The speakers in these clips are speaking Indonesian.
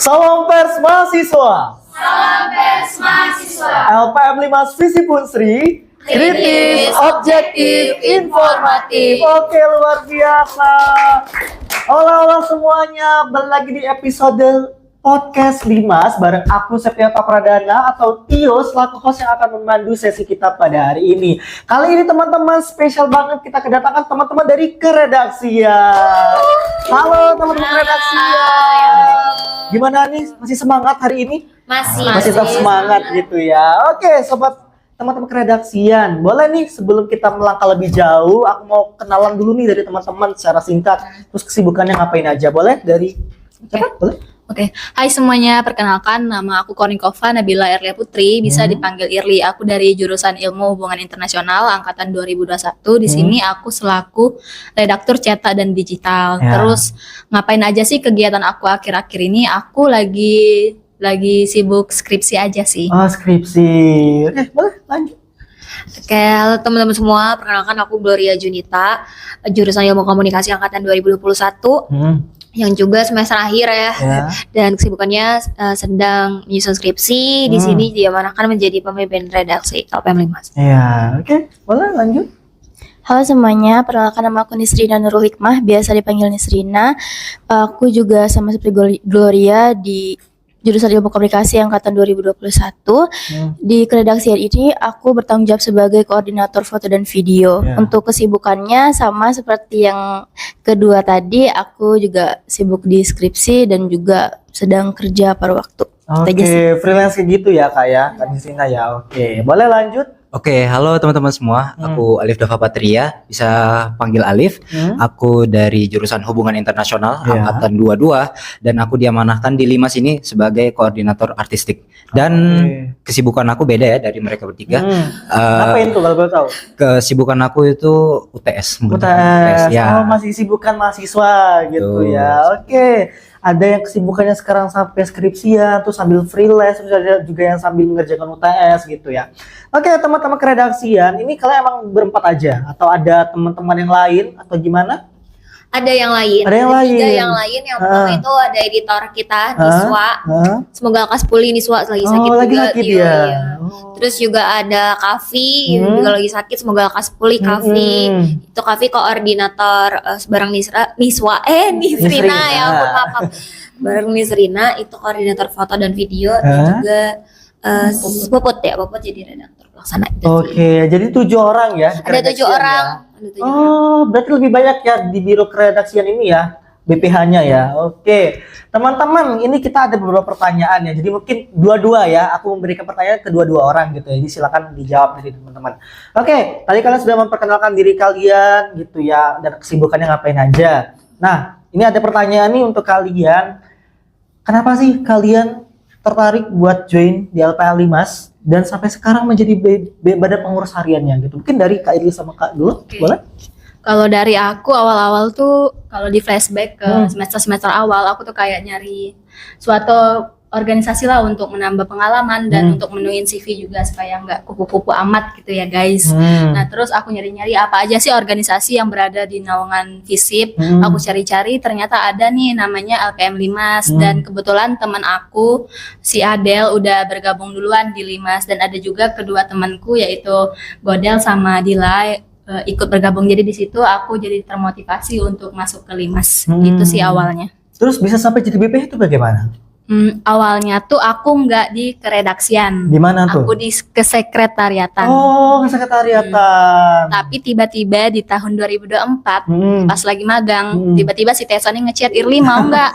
Salam pers mahasiswa. Salam pers mahasiswa. LPM 5 Visi Punsri. Kritis, objektif, informatif. Oke, luar biasa. Halo semuanya, balik lagi di episode podcast Limas bareng aku Septiata Pradana atau Tio selaku host yang akan memandu sesi kita pada hari ini. Kali ini teman-teman spesial banget, kita kedatangan teman-teman dari keredaksian. Halo teman-teman keredaksian. Gimana nih, masih semangat hari ini? Masih tetap semangat gitu ya. Oke sobat teman-teman keredaksian, boleh nih sebelum kita melangkah lebih jauh, aku mau kenalan dulu nih dari teman-teman secara singkat. Terus kesibukannya ngapain aja, boleh? Dari siapa? Boleh? Oke, hai semuanya, perkenalkan nama aku Kornikova Nabila Erlia Putri, bisa dipanggil Irli. Aku dari jurusan Ilmu Hubungan Internasional angkatan 2021. Di sini aku selaku redaktur cetak dan digital. Terus ngapain aja sih kegiatan aku akhir-akhir ini? Aku lagi sibuk skripsi aja sih. Oh, skripsi. Oke, boleh lanjut. Oke, halo teman-teman semua, perkenalkan aku Gloria Junita, jurusan Ilmu Komunikasi angkatan 2021. Yang juga semester akhir ya. Dan kesibukannya sedang menyusun skripsi. Di sini diamanahkan menjadi pemimpin redaksi LPM 5. Iya, oke. Boleh lanjut. Halo semuanya, perkenalkan nama aku Nisrina Nurul Hikmah, biasa dipanggil Nisrina. Aku juga sama seperti Gloria di jurusan Ilmu Komunikasi angkatan 2021. Di keredaksian ini aku bertanggung jawab sebagai koordinator foto dan video. Untuk kesibukannya sama seperti yang kedua tadi, aku juga sibuk di skripsi dan juga sedang kerja paruh waktu. Oke, freelance kayak gitu ya Kak ya, Kak Nisrina ya. Oke, boleh lanjut. Oke, halo teman-teman semua. Aku Alif Dava Patria, bisa panggil Alif. Aku dari jurusan Hubungan Internasional angkatan 22 dan aku diamanahkan di Limas ini sebagai koordinator artistik. Dan kesibukan aku beda ya dari mereka bertiga. Apa itu kalau boleh tahu? Kesibukan aku itu UTS. UTS. Ya. Oh, masih sibukan mahasiswa gitu ya. Oke. Ada yang kesibukannya sekarang sampai skripsian, terus sambil freelance, terus ada juga yang sambil mengerjakan UTS gitu ya. Oke, teman-teman keredaksian, ini kalian emang berempat aja atau ada teman-teman yang lain atau gimana? Ada yang lain. Ada yang lain. Yang pertama itu ada editor kita, Niswa. Semoga lekas pulih Niswa, lagi sakit juga. Lagi sakit dia. Iya. Terus juga ada Kavi, juga lagi sakit, semoga lekas pulih Kavi. Itu Kavi koordinator bareng Nisrina ya, ampun maaf. Bareng Nisrina itu koordinator foto dan video dan juga Popot jadi redaktur pelaksana. Oke, jadi 7 orang ya. Ada 7 orang. Oh, berarti lebih banyak ya di biro keredaksian ini ya, BPH-nya ya. Oke, teman-teman, ini kita ada beberapa pertanyaan ya. Jadi mungkin dua-dua ya, aku memberikan pertanyaan ke dua-dua orang gitu ya. Jadi silakan dijawab dari teman-teman. Oke, tadi kalian sudah memperkenalkan diri kalian gitu ya, dan kesibukannya ngapain aja. Nah, ini ada pertanyaan nih untuk kalian. Kenapa sih kalian tertarik buat join di LPM 5 dan sampai sekarang menjadi badan pengurus hariannya gitu? Mungkin dari Kak Irli sama Kak dulu, boleh? Kalau dari aku awal-awal tuh, kalau di flashback ke semester-semester awal, aku tuh kayak nyari suatu organisasi lah untuk menambah pengalaman dan untuk menuin CV juga supaya nggak kupu-kupu amat gitu ya guys. Nah terus aku nyari-nyari apa aja sih organisasi yang berada di naungan FISIP. Aku cari-cari ternyata ada nih namanya LPM 5 dan kebetulan teman aku si Adel udah bergabung duluan di Limas dan ada juga kedua temanku yaitu Godel sama Dila ikut bergabung. Jadi di situ aku jadi termotivasi untuk masuk ke Limas. Itu sih awalnya. Terus bisa sampai jadi BPH itu bagaimana? Awalnya tuh aku nggak di keredaksian. Di mana tuh? Aku di kesekretariatan. Oh, kesekretariatan. Tapi tiba-tiba di tahun 2024 pas lagi magang, tiba-tiba si Tesoni ngechat, Irli mau nggak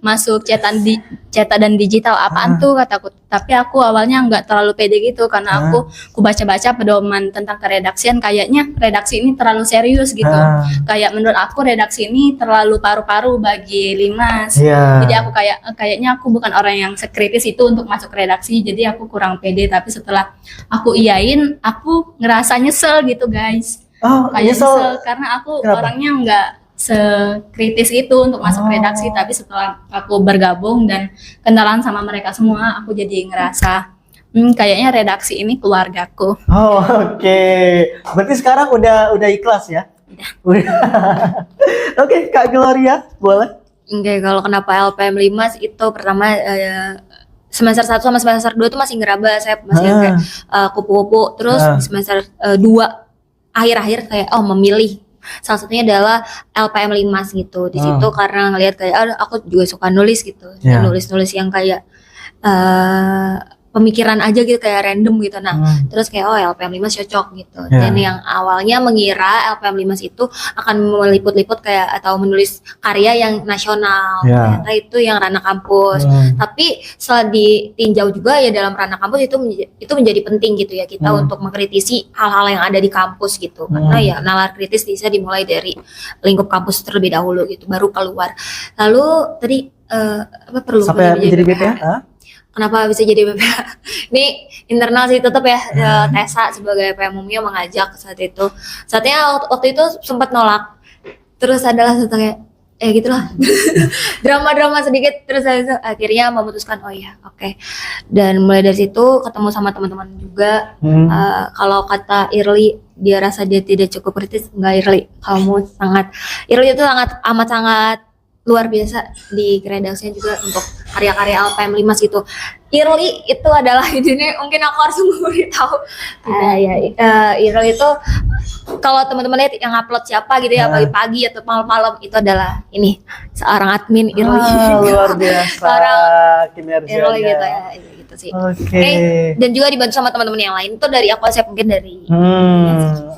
masuk cetak dan digital? Apaan tuh kataku. Tapi aku awalnya nggak terlalu pede gitu karena aku baca-baca pedoman tentang keredaksian, kayaknya redaksi ini terlalu serius gitu. Kayak menurut aku redaksi ini terlalu paru-paru bagi Limas. Jadi aku kayaknya aku bukan orang yang sekritis itu untuk masuk redaksi, jadi aku kurang pede. Tapi setelah aku iyain, aku ngerasa nyesel gitu guys. Kayak nyesel karena aku orangnya nggak sekritis itu untuk masuk redaksi. Tapi setelah aku bergabung dan kenalan sama mereka semua, aku jadi ngerasa kayaknya redaksi ini keluargaku. Oke. Berarti sekarang udah ikhlas ya? Udah. Oke, Kak Gloria, boleh? Oke, kalau kenapa LPM 5 itu pertama semester 1 sama semester 2 tuh masih ngeraba, saya masih yang kayak kupu-kupu. Terus di semester 2 akhir-akhir kayak memilih. Salah satunya adalah LPM 5 gitu. Di situ karena ngelihat kayak aku juga suka nulis gitu. Nulis-nulis yang kayak pemikiran aja gitu kayak random gitu. Nah, terus kayak LPM 5 cocok gitu. Dan yang awalnya mengira LPM 5 itu akan meliput-liput kayak atau menulis karya yang nasional. Ternyata itu yang ranah kampus. Tapi setelah ditinjau juga ya dalam ranah kampus itu menjadi penting gitu ya kita untuk mengkritisi hal-hal yang ada di kampus gitu. Karena ya nalar kritis bisa dimulai dari lingkup kampus terlebih dahulu gitu baru keluar. Lalu tadi apa perlu sampai menjadi BPH? Kenapa bisa jadi BPH? Ini internal sih tetap ya. Tessa sebagai PMUMI mengajak saat itu. Saatnya waktu itu sempat nolak. Terus adalah satu kayak gitulah drama-drama sedikit. Terus akhirnya memutuskan oke. Dan mulai dari situ ketemu sama teman-teman juga. Kalau kata Irli dia rasa dia tidak cukup kritis, enggak Irli. Irli itu amat sangat luar biasa di redaksinya juga untuk karya-karya LPM 5 gitu. Irli itu adalah ini mungkin aku harus memberitahu. Irli itu kalau teman-teman lihat yang upload siapa gitu ya pagi-pagi atau malam-malam itu adalah ini seorang admin Irli. Luar biasa kinerjanya. Irli gitu ya. Gitu sih. Oke. Dan juga dibantu sama teman-teman yang lain itu dari aku saya mungkin dari.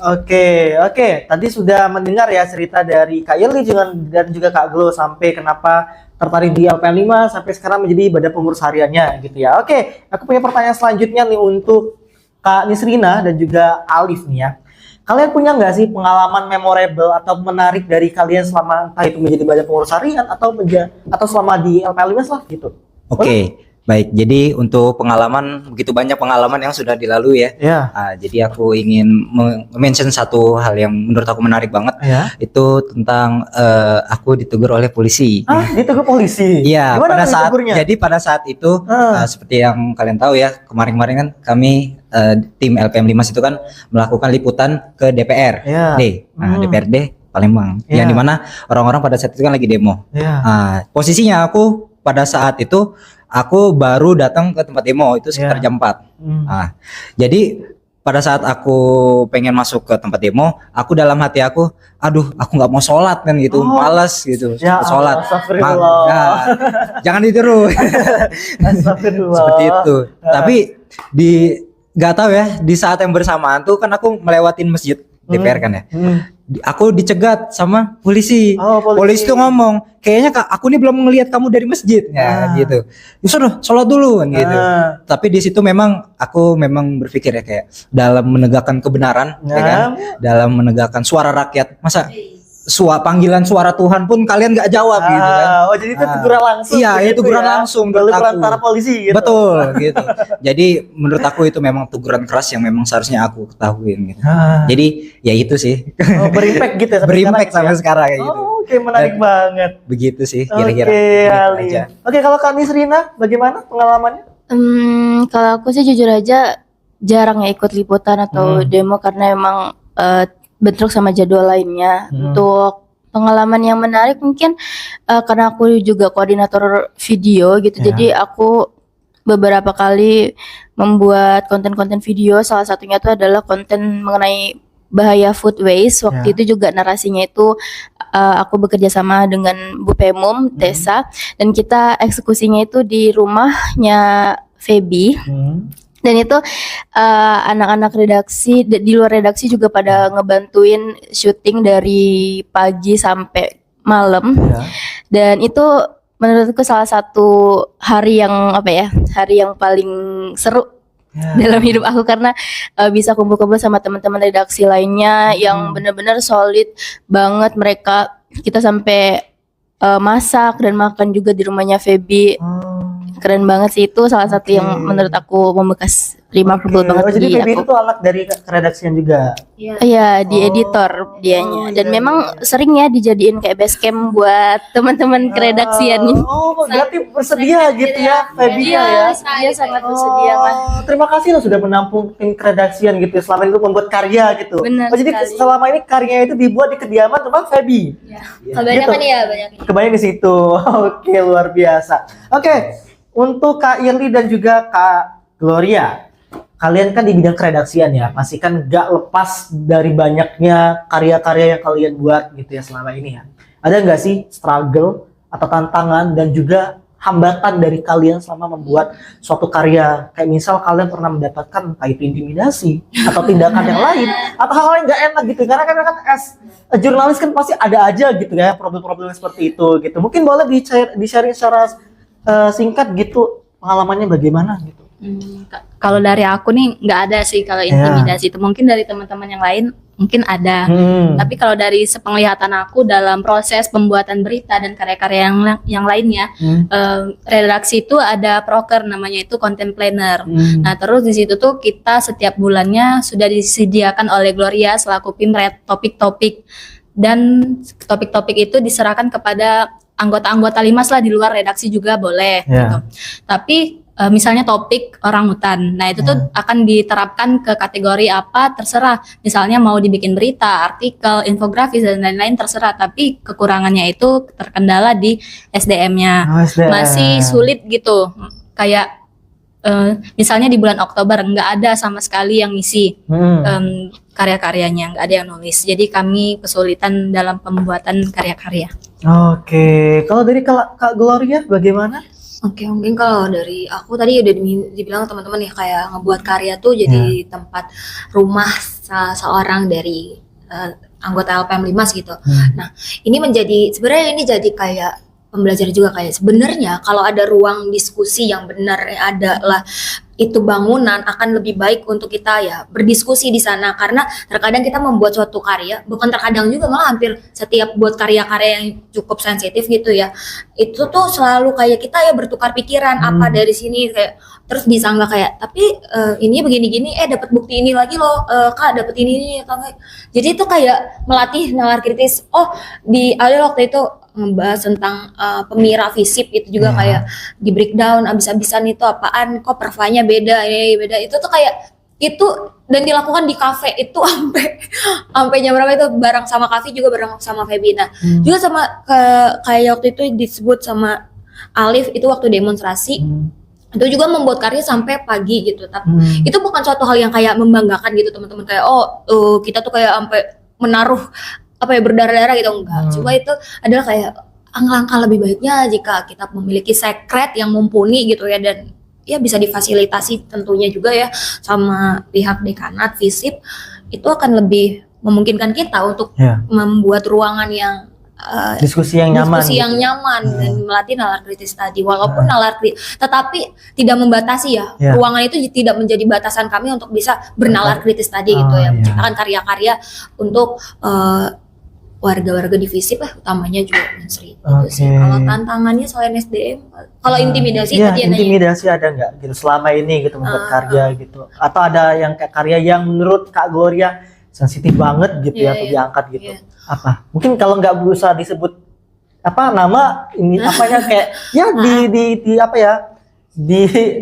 Oke. Tadi sudah mendengar ya cerita dari Kak Irli dan juga Kak Glo sampai kenapa tertarik di LPM 5 sampai sekarang menjadi badan pengurus hariannya gitu ya. Oke, aku punya pertanyaan selanjutnya nih untuk Kak Nisrina dan juga Alif nih ya. Kalian punya nggak sih pengalaman memorable atau menarik dari kalian selama entah itu menjadi badan pengurus harian atau selama di LPM 5 lah gitu? Oke. Baik, jadi untuk pengalaman, begitu banyak pengalaman yang sudah dilalui ya. Jadi aku ingin mention satu hal yang menurut aku menarik banget. Itu tentang aku ditegur oleh polisi. Ditegur polisi? Iya, pada saat itu seperti yang kalian tahu ya, kemarin-kemarin kan kami tim LPM 5 itu kan melakukan liputan ke DPR. DPRD Palembang. Yang dimana orang-orang pada saat itu kan lagi demo. Posisinya aku pada saat itu aku baru datang ke tempat demo itu sekitar jam 4. Jadi pada saat aku pengen masuk ke tempat demo, aku dalam hati aku, aku nggak mau sholat kan gitu, malas gitu sholat. Jangan ditiru. Seperti itu. Tapi nggak tahu ya di saat yang bersamaan tuh kan aku melewatin masjid DPR kan ya. Aku dicegat sama polisi. Polisi tuh ngomong, kayaknya aku nih belum ngelihat kamu dari masjid ya gitu. Sudah sholat dulu kan gitu. Tapi di situ memang aku berpikir ya kayak dalam menegakkan kebenaran ya kan, dalam menegakkan suara rakyat. Masa panggilan suara Tuhan pun kalian nggak jawab gitu kan. Jadi itu teguran langsung. Iya, itu teguran langsung dari perantara polisi gitu. Betul gitu. Jadi menurut aku itu memang teguran keras yang memang seharusnya aku ketahuin gitu. Jadi ya itu sih. Berimpact gitu ya sampai sekarang kayak gitu. Oke, menarik banget. Begitu sih kira-kira. Oke, kalau Kak Nisrina bagaimana pengalamannya? Kalau aku sih jujur aja jarang ya ikut liputan atau demo karena emang bentrok sama jadwal lainnya. Untuk pengalaman yang menarik mungkin karena aku juga koordinator video gitu, jadi aku beberapa kali membuat konten-konten video. Salah satunya itu adalah konten mengenai bahaya food waste. Waktu itu juga narasinya itu aku bekerja sama dengan Bu Pemum Tessa, dan kita eksekusinya itu di rumahnya Feby. Dan itu anak-anak redaksi di luar redaksi juga pada ngebantuin syuting dari pagi sampai malam. Dan itu menurutku salah satu hari yang hari yang paling seru dalam hidup aku, karena bisa kumpul-kumpul sama teman-teman redaksi lainnya yang benar-benar solid banget mereka. Kita sampai masak dan makan juga di rumahnya Feby. Keren banget sih, itu salah satu yang menurut aku membekas remarkable Oke. banget Oh, jadi di Feby aku. itu anak dari keredaksian juga. Iya, di Oh. editor dianya. Dan iya, memang iya. sering ya dijadiin kayak base camp buat teman-teman keredaksian ini. Oh, berarti bersedia gitu ya Feby Iya, ya. dia sangat bersedia kan. Oh, terima kasih loh sudah menampung tim keredaksian gitu ya, selama itu membuat karya gitu. Benar Oh, jadi sekali. selama ini karyanya itu dibuat di kediaman tempat Feby. Kebanyakan Gitu. ya banyak. Kebanyakan di situ. Oke, luar biasa. Oke, untuk Kak Irli dan juga Kak Gloria, kalian kan di bidang keredaksian ya, pasti kan gak lepas dari banyaknya karya-karya yang kalian buat gitu ya selama ini ya. Ada nggak sih struggle atau tantangan dan juga hambatan dari kalian selama membuat suatu karya? Kayak misal kalian pernah mendapatkan entah itu intimidasi atau tindakan yang lain atau hal yang nggak enak gitu. Karena kan as a jurnalis kan pasti ada aja gitu ya problem-problem seperti itu gitu. Mungkin boleh di-sharing secara singkat gitu pengalamannya bagaimana gitu. Kalau dari aku nih nggak ada sih kalau intimidasi itu. Mungkin dari teman-teman yang lain mungkin ada. Tapi kalau dari sepenglihatan aku dalam proses pembuatan berita dan karya-karya yang lainnya, redaksi itu ada proker namanya itu content planner. Nah, terus di situ tuh kita setiap bulannya sudah disediakan oleh Gloria selaku pimret topik-topik, dan topik-topik itu diserahkan kepada anggota-anggota Limas lah, di luar redaksi juga boleh gitu. Tapi misalnya topik orangutan, nah itu tuh akan diterapkan ke kategori apa terserah. Misalnya mau dibikin berita, artikel, infografis dan lain-lain terserah. Tapi kekurangannya itu terkendala di SDM-nya, masih sulit gitu. Kayak misalnya di bulan Oktober nggak ada sama sekali yang ngisi karya-karyanya, nggak ada yang nulis. Jadi kami kesulitan dalam pembuatan karya-karya. Oke, kalau dari Kak Gloria bagaimana? Oke, mungkin kalau dari aku tadi udah dibilang teman-teman ya, kayak ngebuat karya tuh jadi tempat rumah salah seorang dari anggota LPM Limas gitu. Nah, ini sebenarnya ini jadi kayak pembelajaran juga, kayak sebenarnya kalau ada ruang diskusi yang benar adalah itu bangunan, akan lebih baik untuk kita ya berdiskusi di sana. Karena terkadang kita membuat suatu karya, bukan terkadang juga, malah hampir setiap buat karya-karya yang cukup sensitif gitu ya, itu tuh selalu kayak kita ya bertukar pikiran apa dari sini, kayak terus disanggah kayak tapi ini begini-gini, dapat bukti ini lagi loh, Kak dapat ini atau enggak. Jadi itu kayak melatih nalar kritis. Di awal waktu itu ngebahas tentang pemira visip itu juga kayak di breakdown abis-abisan, itu apaan kok perfanya beda, beda. Itu tuh kayak itu, dan dilakukan di kafe itu sampai jam berapa itu, bareng sama Kavi juga, bareng sama Febina juga sama kayak waktu itu disebut sama Alif itu waktu demonstrasi. Itu juga membuat karya sampai pagi gitu. Tapi itu bukan suatu hal yang kayak membanggakan gitu teman-teman, kayak kita tuh kayak sampai menaruh apa ya, berdarah-darah gitu, enggak. Cuma itu adalah kayak langkah lebih baiknya jika kita memiliki sekret yang mumpuni gitu ya, dan ya bisa difasilitasi tentunya juga ya sama pihak dekanat visip, itu akan lebih memungkinkan kita untuk membuat ruangan yang diskusi yang nyaman, dan melatih nalar kritis tadi. Walaupun nalar kritis, tetapi tidak membatasi ya. Ruangan itu tidak menjadi batasan kami untuk bisa bernalar kritis tadi gitu ya, menciptakan karya-karya untuk warga-warga di visip utamanya juga Unsri. Itu sih. Kalau tantangannya selain SDM, kalau intimidasi tadi intimidasi ada nggak gitu selama ini gitu membuat karya gitu, atau ada yang kayak karya yang menurut Kak Gloria sensitif banget gitu ya untuk diangkat gitu? Apa mungkin kalau nggak berusaha disebut apa nama ini apanya, kayak ya di apa ya,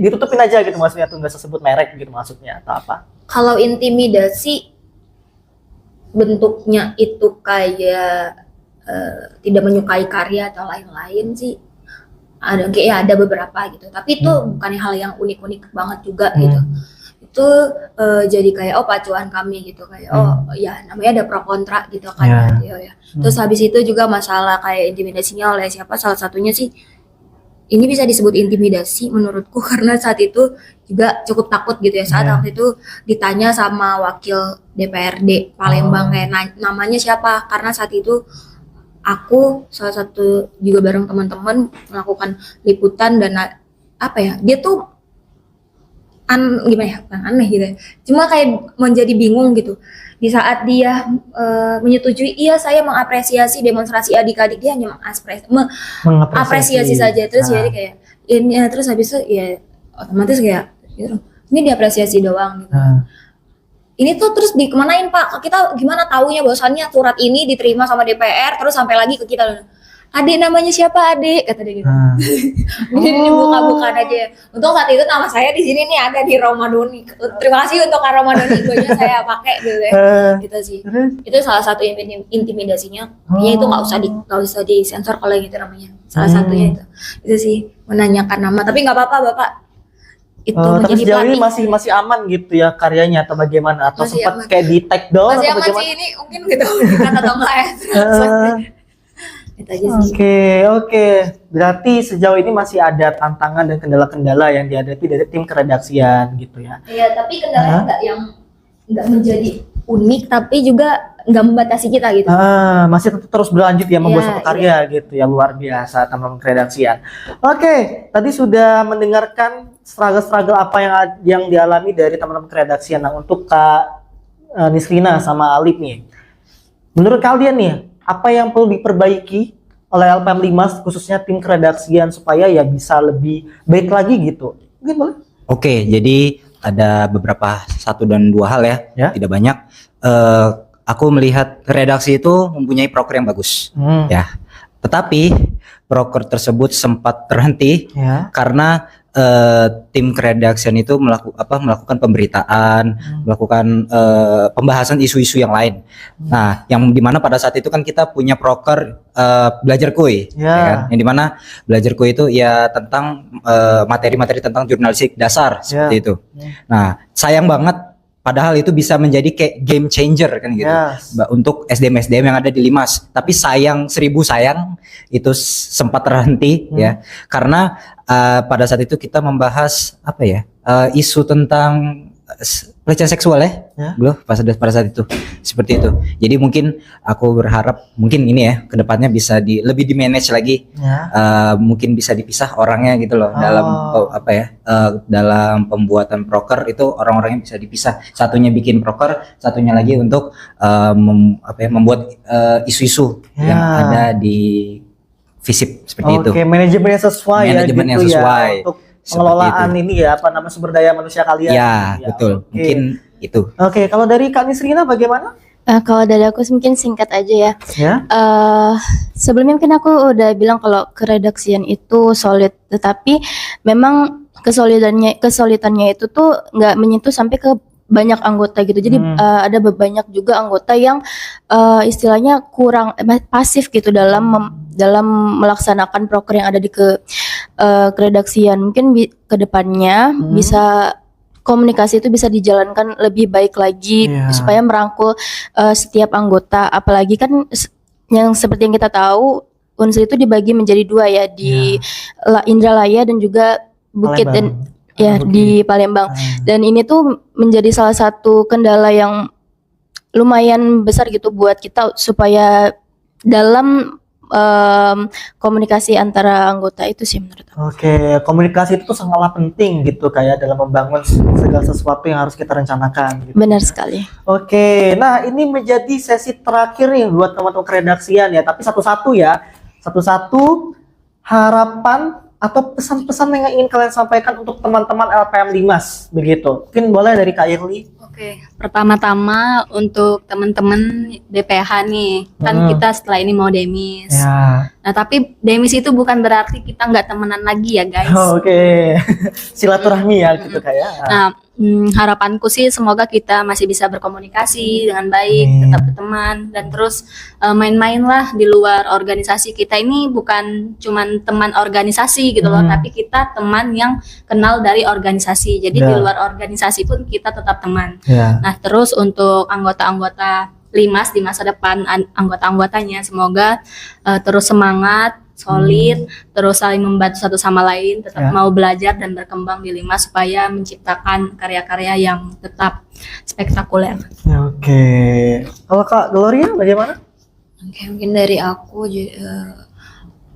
ditutupin aja gitu maksudnya, tuh nggak usah sebut merek gitu maksudnya, atau apa? Kalau intimidasi bentuknya itu kayak tidak menyukai karya atau lain-lain sih, ada beberapa gitu, tapi itu bukan hal yang unik-unik banget juga gitu. Itu jadi kayak pacuan kami gitu, kayak ya namanya ada pro kontra gitu kan ya. Terus habis itu juga masalah kayak intimidasinya oleh siapa, salah satunya sih ini bisa disebut intimidasi menurutku karena saat itu juga cukup takut gitu ya, saat waktu itu ditanya sama wakil DPRD Palembang kayak namanya siapa, karena saat itu aku salah satu juga bareng teman-teman melakukan liputan, dan apa ya, dia tuh gimana ya, bukan aneh gitu ya, cuma kayak menjadi bingung gitu di saat dia menyetujui iya saya mengapresiasi demonstrasi adik-adik, dia hanya mengapresiasi saja. Terus jadi kayak ini, terus habis itu ya otomatis kayak gitu, ini diapresiasi doang gitu. Nah. Ini tuh terus dikemanain Pak? Kita gimana taunya bahwasannya surat ini diterima sama DPR terus sampai lagi ke kita. Adik namanya siapa adik? Kata dia gitu. Jadi dibuka-bukaan aja. Untung saat itu nama saya di sini nih ada di Romadoni. Terima kasih untuk Kak Romadoni, gue saya pakai gitu ya. Gitu sih. Itu salah satu intimidasinya. Ya itu nggak usah disensor kalau gitu namanya. Salah satunya itu sih menanyakan nama. Tapi nggak apa-apa Bapak. Itu tapi menjadi sejauh ini pelatih. masih aman gitu ya karyanya atau bagaimana? Atau Masih sempat aman. kayak di tag doang Masih atau aman bagaimana? sih ini mungkin gitu atau enggak ya. Itu aja sih. Oke. Berarti sejauh ini masih ada tantangan dan kendala-kendala yang dihadapi dari tim keredaksian gitu ya. Iya, tapi kendalanya enggak yang enggak menjadi unik tapi juga enggak membatasi kita gitu. Masih tetap terus berlanjut ya membuat Iya, satu karya gitu ya, luar biasa teman-teman keredaksian. Oke, tadi sudah mendengarkan struggle-struggle apa yang dialami dari teman-teman keredaksian. Nah, untuk Kak Nisrina sama Alif nih. Menurut kalian nih, apa yang perlu diperbaiki oleh LPM 5 khususnya tim keredaksian supaya ya bisa lebih baik lagi gitu? Mungkin boleh? Oke, jadi ada beberapa 1 dan 2 hal ya, tidak banyak. Aku melihat redaksi itu mempunyai proker yang bagus, ya. Tetapi proker tersebut sempat terhenti karena tim keredaksian itu melakukan pemberitaan, melakukan pembahasan isu-isu yang lain. Nah, yang dimana pada saat itu kan kita punya proker belajar kui, ya kan? Yang dimana belajar kui itu ya tentang materi-materi tentang jurnalistik dasar seperti itu. Nah, sayang banget. Padahal itu bisa menjadi kayak game changer kan gitu untuk SDM yang ada di Limas. Tapi sayang 1000 sayang itu sempat terhenti ya karena pada saat itu kita membahas isu tentang pelecehan seksual ya. Belum pada saat itu seperti itu. Jadi mungkin aku berharap mungkin ini ya kedepannya bisa lebih di manage lagi. Mungkin bisa dipisah orangnya gitu loh dalam dalam pembuatan proker itu orang-orangnya bisa dipisah. Satunya bikin proker, satunya lagi untuk membuat isu-isu yang ada di FISIP seperti itu. Oke, manajemennya sesuai manajemen yang gitu sesuai. ya untuk pengelolaan ini ya sumber daya manusia kalian. Ya, betul. Mungkin itu. Oke, kalau dari Kak Nisrina bagaimana? Kalau dari aku mungkin singkat aja ya. Sebelumnya mungkin aku udah bilang kalau keredaksian itu solid, tetapi memang kesulitannya itu tuh nggak menyentuh sampai ke banyak anggota gitu. Jadi ada banyak juga anggota yang istilahnya kurang pasif gitu dalam melaksanakan proker yang ada di keredaksian. Mungkin ke depannya bisa komunikasi itu bisa dijalankan lebih baik lagi supaya merangkul setiap anggota. Apalagi kan yang seperti yang kita tahu Unsur itu dibagi menjadi 2 ya, di Indralaya dan juga Bukit Palembang. dan di Palembang. Dan ini tuh menjadi salah satu kendala yang lumayan besar gitu buat kita supaya dalam komunikasi antara anggota itu sih menurut aku. Oke, komunikasi itu tuh sangatlah penting gitu kayak dalam membangun segala sesuatu yang harus kita rencanakan gitu. Benar sekali. Oke, nah ini menjadi sesi terakhir nih buat teman-teman keredaksian ya, tapi satu-satu ya. Satu-satu harapan atau pesan-pesan yang ingin kalian sampaikan untuk teman-teman LPM Limas begitu. Mungkin boleh dari Kak Irli. Oke, pertama-tama untuk teman-teman DPH nih, kan kita setelah ini mau demis. Ya. Nah, tapi demis itu bukan berarti kita nggak temenan lagi ya guys. Oke. Silaturahmi ya gitu kayak. Nah, harapanku sih semoga kita masih bisa berkomunikasi dengan baik, tetap berteman, dan terus main-main lah di luar organisasi. Kita ini bukan cuman teman organisasi gitu loh, tapi kita teman yang kenal dari organisasi. Jadi di luar organisasi pun kita tetap teman. Nah, terus untuk anggota-anggota Limas di masa depan, anggota-anggotanya semoga terus semangat, solid, terus saling membantu satu sama lain, tetap mau belajar dan berkembang di Limas supaya menciptakan karya-karya yang tetap spektakuler. Oke. Kalau Kak Gloria bagaimana? Oke, mungkin dari aku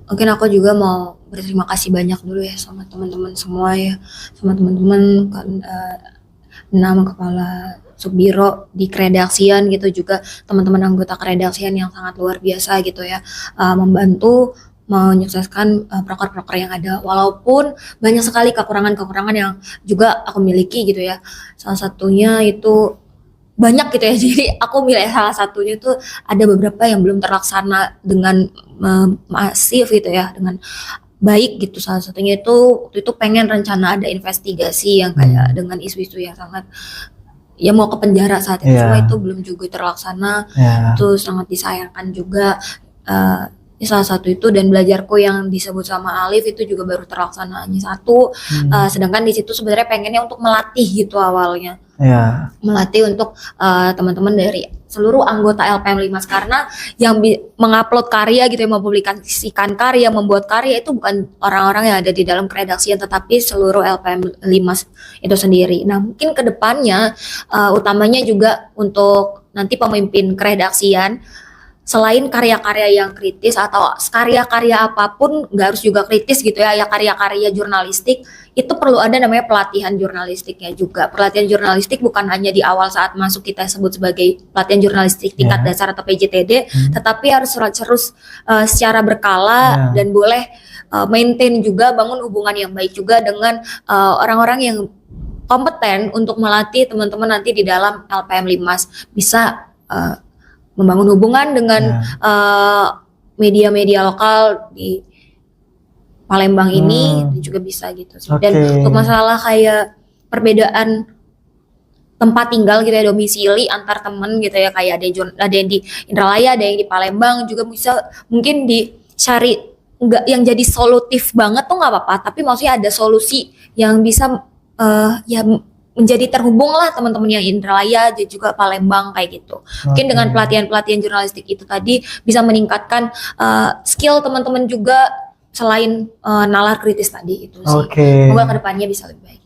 mungkin aku juga mau berterima kasih banyak dulu ya sama teman-teman semua ya, sama teman-teman nama kepala Subbiro di keredaksian gitu, juga teman-teman anggota keredaksian yang sangat luar biasa gitu ya, membantu menyukseskan proker-proker yang ada, walaupun banyak sekali kekurangan-kekurangan yang juga aku miliki gitu ya. Salah satunya itu banyak gitu ya. Jadi aku milih salah satunya itu ada beberapa yang belum terlaksana dengan masif gitu ya, dengan baik gitu. Salah satunya itu waktu itu pengen rencana ada investigasi yang kayak dengan isu-isu yang sangat ya mau ke penjara saat itu, semua itu belum juga terlaksana. Itu sangat disayangkan juga. Salah satu itu, dan belajarku yang disebut sama Alif itu juga baru terlaksana hanya satu. Sedangkan di situ sebenarnya pengennya untuk melatih gitu awalnya. Melatih untuk teman-teman dari seluruh anggota LPM Limas, karena yang mengupload karya gitu, yang mempublikasikan karya, membuat karya itu bukan orang-orang yang ada di dalam keredaksian, tetapi seluruh LPM Limas itu sendiri. Nah, mungkin kedepannya utamanya juga untuk nanti pemimpin keredaksian, selain karya-karya yang kritis atau karya-karya apapun, nggak harus juga kritis gitu ya, karya-karya jurnalistik itu perlu ada namanya pelatihan jurnalistiknya juga. Pelatihan jurnalistik bukan hanya di awal saat masuk kita sebut sebagai pelatihan jurnalistik tingkat dasar atau PJTD, tetapi harus terus secara berkala dan boleh maintain juga, bangun hubungan yang baik juga dengan orang-orang yang kompeten untuk melatih teman-teman nanti di dalam LPM Limas, bisa membangun hubungan dengan media-media lokal di Palembang ini juga bisa gitu. Dan untuk masalah kayak perbedaan tempat tinggal gitu ya, domisili antar temen gitu ya, kayak ada yang di Indralaya, ada yang di Palembang, juga bisa mungkin dicari nggak yang jadi solutif banget tuh nggak apa-apa, tapi maksudnya ada solusi yang bisa ya menjadi terhubung lah teman-teman yang Indralaya dan juga Palembang kayak gitu. Mungkin dengan pelatihan-pelatihan jurnalistik itu tadi bisa meningkatkan skill teman-teman juga selain nalar kritis tadi itu sih. Semoga kedepannya bisa lebih baik.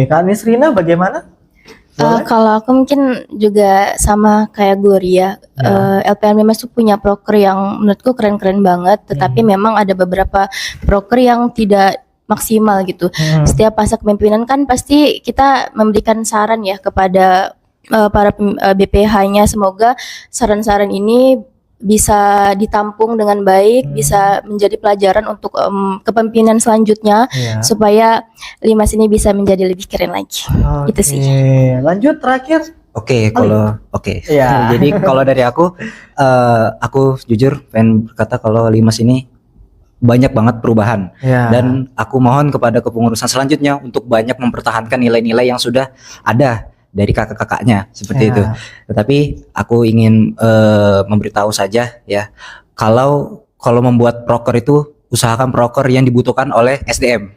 Kak Nisrina bagaimana? Kalau aku mungkin juga sama kayak Gloria, LPM Limas tuh punya proker yang menurutku keren-keren banget, tetapi memang ada beberapa proker yang tidak maksimal gitu. Setiap masa kepemimpinan kan pasti kita memberikan saran ya kepada para BPH-nya. Semoga saran-saran ini bisa ditampung dengan baik, bisa menjadi pelajaran untuk kepemimpinan selanjutnya, supaya Limas ini bisa menjadi lebih keren lagi. Itu sih. Lanjut terakhir. Jadi kalau dari aku jujur pengen berkata kalau Limas ini banyak banget perubahan, dan aku mohon kepada kepengurusan selanjutnya untuk banyak mempertahankan nilai-nilai yang sudah ada dari kakak-kakaknya seperti itu. Tetapi aku ingin memberitahu saja ya, kalau membuat proker itu usahakan proker yang dibutuhkan oleh SDM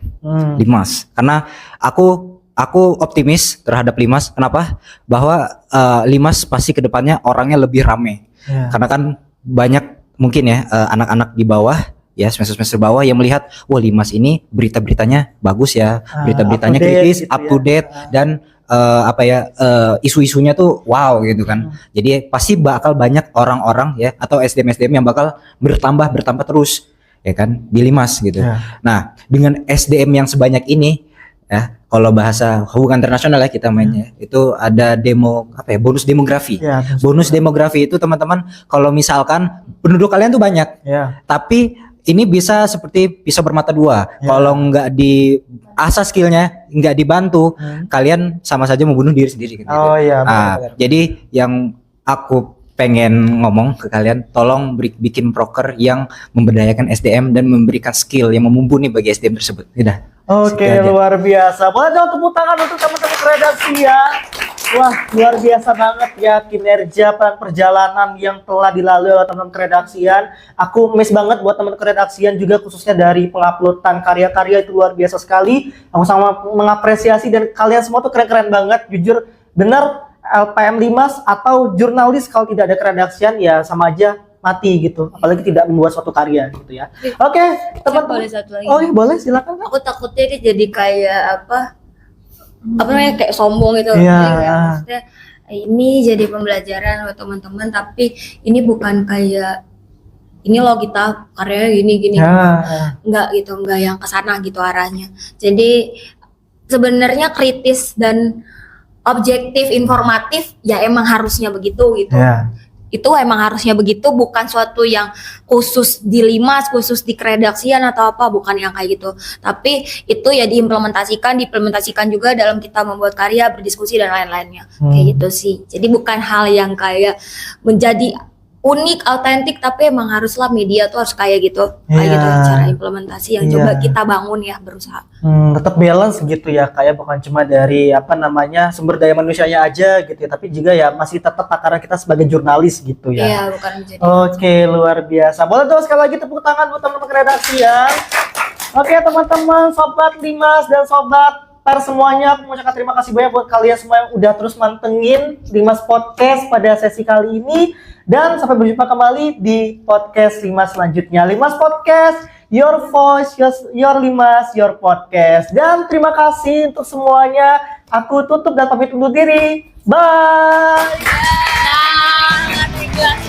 Limas, karena aku optimis terhadap Limas. Kenapa? Bahwa Limas pasti kedepannya orangnya lebih rame, karena kan banyak mungkin ya anak-anak di bawah ya, semester bawah yang melihat, wah Limas ini berita-beritanya bagus ya, berita-beritanya kritis, gitu up to date, dan isu-isunya tuh wow gitu kan. Jadi pasti bakal banyak orang-orang ya atau SDM yang bakal bertambah terus ya kan di Limas gitu. Nah, dengan SDM yang sebanyak ini ya, kalau bahasa hubungan internasional ya kita mainnya, itu ada bonus demografi. Bonus demografi itu teman-teman, kalau misalkan penduduk kalian tuh banyak, tapi ini bisa seperti pisau bermata dua. Kalau nggak diasah skillnya, nggak dibantu, kalian sama saja membunuh diri sendiri. Gitu. Jadi yang aku pengen ngomong ke kalian, tolong bikin proker yang memberdayakan SDM dan memberikan skill yang mumpuni bagi SDM tersebut. Luar biasa. Boleh dong tepuk tangan untuk teman-teman redaksi ya. Wah, luar biasa banget ya kinerja perjalanan yang telah dilalui oleh teman-teman keredaksian. Aku miss banget buat teman keredaksian juga, khususnya dari penguploadan karya-karya itu luar biasa sekali. Aku sama mengapresiasi, dan kalian semua tuh keren-keren banget. Jujur, bener LPM Limas atau jurnalis kalau tidak ada keredaksian ya sama aja mati gitu. Apalagi tidak membuat suatu karya gitu ya. Teman-teman. Boleh satu lagi. Boleh, silakan. Aku takutnya dia jadi kayak apa namanya, kayak sombong gitu. Maksudnya ini jadi pembelajaran buat teman-teman, tapi ini bukan kayak ini loh kita karyanya gini. Enggak gitu, enggak yang kesana gitu arahnya. Jadi sebenarnya kritis dan objektif, informatif ya emang harusnya begitu gitu. itu emang harusnya begitu, bukan suatu yang khusus di Limas, khusus di keredaksian atau apa, bukan yang kayak gitu. Tapi itu ya diimplementasikan juga dalam kita membuat karya, berdiskusi dan lain-lainnya. Kayak gitu sih. Jadi bukan hal yang kayak menjadi unik, autentik, tapi emang haruslah media tuh harus kayak gitu. Kayak gitu cara implementasi yang coba kita bangun ya, berusaha. Tetap balance gitu ya, kayak bukan cuma dari sumber daya manusianya aja gitu ya, tapi juga ya masih tetap takaran kita sebagai jurnalis gitu ya. Iya, bukan menjadi. Oke, luar biasa. Boleh dong sekali lagi tepuk tangan buat teman-teman redaksi ya. Oke teman-teman, sobat Limas dan sobat Per semuanya, aku mengucapkan terima kasih banyak buat kalian semua yang udah terus mantengin Limas Podcast pada sesi kali ini. Dan sampai berjumpa kembali di podcast Limas selanjutnya. Limas Podcast, your voice, your Limas, your podcast. Dan terima kasih untuk semuanya. Aku tutup dan pamit undur diri. Bye. Nah,